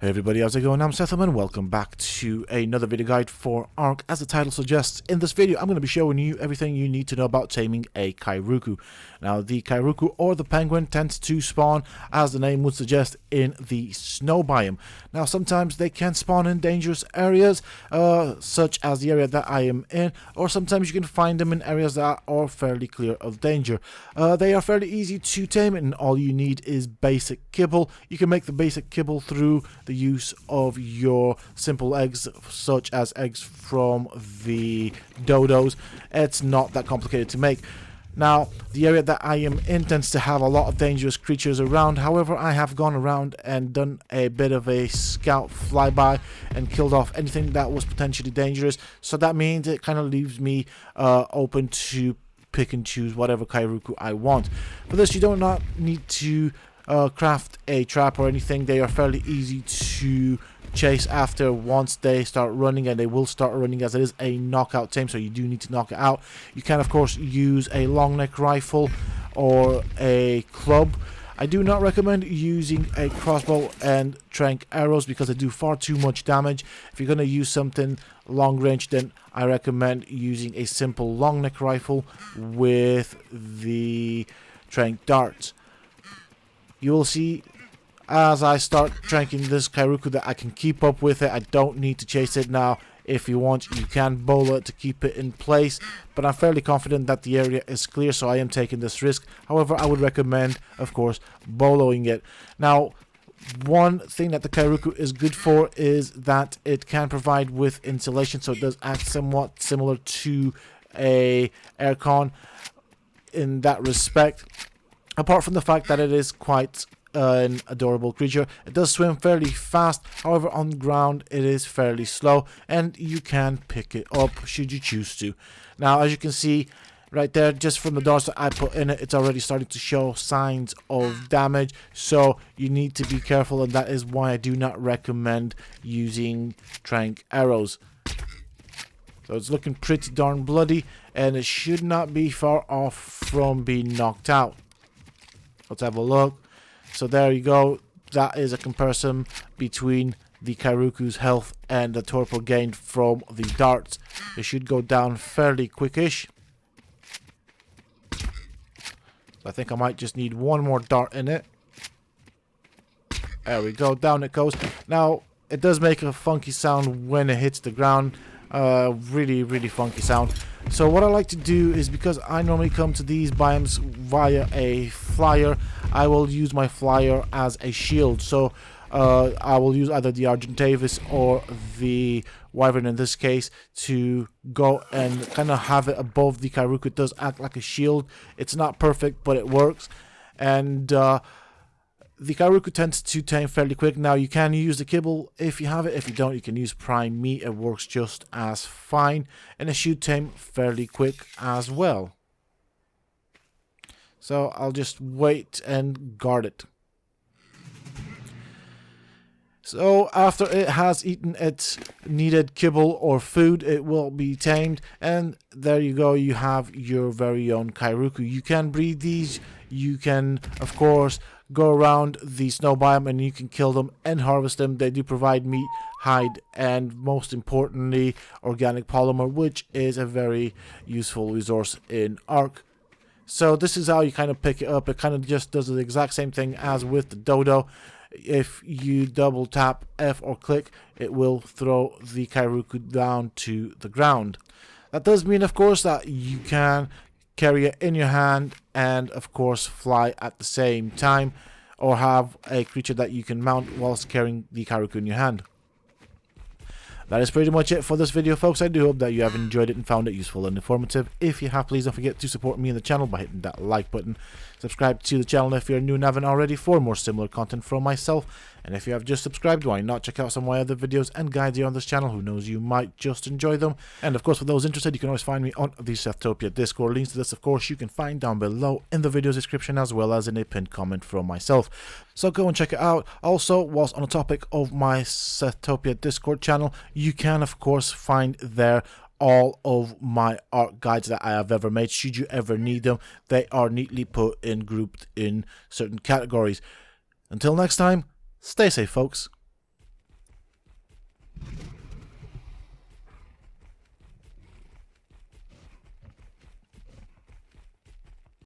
Hey everybody, how's it going? I'm Sethum and welcome back to another video guide for Ark. As the title suggests, in this video I'm going to be showing you everything you need to know about taming a Kairuku. Now the Kairuku or the penguin tends to spawn, as the name would suggest, in the snow biome. Now sometimes they can spawn in dangerous areas, such as the area that I am in, or sometimes you can find them in areas that are fairly clear of danger. They are fairly easy to tame and all you need is basic kibble. You can make the basic kibble through the use of your simple eggs, such as eggs from the dodos. It's not that complicated to make. Now, the area that I am in tends to have a lot of dangerous creatures around. However, I have gone around and done a bit of a scout flyby and killed off anything that was potentially dangerous. So that means it kind of leaves me open to pick and choose whatever Kairuku I want. For this, you do not need to craft a trap or anything. They are fairly easy to chase after once they start running, and they will start running as it is a knockout tame, so you do need to knock it out. You can of course use a long neck rifle or a club. I do not recommend using a crossbow and trank arrows because they do far too much damage. If you're going to use something long range, then I recommend using a simple long neck rifle with the trank darts. You will see as I start tranking this Kairuku that I can keep up with it. I don't need to chase it now. If you want, you can bolo it to keep it in place, but I'm fairly confident that the area is clear, so I am taking this risk. However, I would recommend, of course, boloing it. Now, one thing that the Kairuku is good for is that it can provide with insulation, so it does act somewhat similar to a aircon in that respect. Apart from the fact that it is quite an adorable creature, it does swim fairly fast. However, on the ground it is fairly slow, and you can pick it up should you choose to. Now, as you can see right there, just from the darts that I put in it, it's already starting to show signs of damage, so you need to be careful, and that is why I do not recommend using trank arrows. So it's looking pretty darn bloody, and it should not be far off from being knocked out. Let's have a look. So there you go. That is a comparison between the Kairuku's health and the torpor gained from the darts. It should go down fairly quickish. I think I might just need one more dart in it. There we go. Down it goes. Now, it does make a funky sound when it hits the ground. Really funky sound. So what I like to do is, because I normally come to these biomes via a flyer, I will use my flyer as a shield. So I will use either the Argentavis or the Wyvern in this case to go and kind of have it above the Kairuku. It does act like a shield. It's not perfect, but it works. And the Kairuku tends to tame fairly quick. Now, you can use the kibble if you have it. If you don't, you can use prime meat. It works just as fine, and it should tame fairly quick as well. So I'll just wait and guard it. So after it has eaten its needed kibble or food, it will be tamed, and there you go. You have your very own Kairuku. You can breed these. You can, of course, go around the snow biome and you can kill them and harvest them. They do provide meat, hide, and most importantly, organic polymer, which is a very useful resource in Ark. So this is how you kind of pick it up. It kind of just does the exact same thing as with the dodo. If you double tap F or click, it will throw the Kairuku down to the ground. That does mean, of course, that you can carry it in your hand and of course fly at the same time, or have a creature that you can mount whilst carrying the Kairuku in your hand. That is pretty much it for this video, folks. I do hope that you have enjoyed it and found it useful and informative. If you have, please don't forget to support me and the channel by hitting that like button. Subscribe to the channel if you're new and haven't already for more similar content from myself. And if you have just subscribed, why not check out some of my other videos and guides here on this channel? Who knows, you might just enjoy them. And of course, for those interested, you can always find me on the Sethtopia Discord. Links to this, of course, you can find down below in the video description, as well as in a pinned comment from myself. So go and check it out. Also, whilst on the topic of my Sethtopia Discord channel, you can of course find there all of my art guides that I have ever made. Should you ever need them, they are neatly put in, grouped in certain categories. Until next time, stay safe, folks.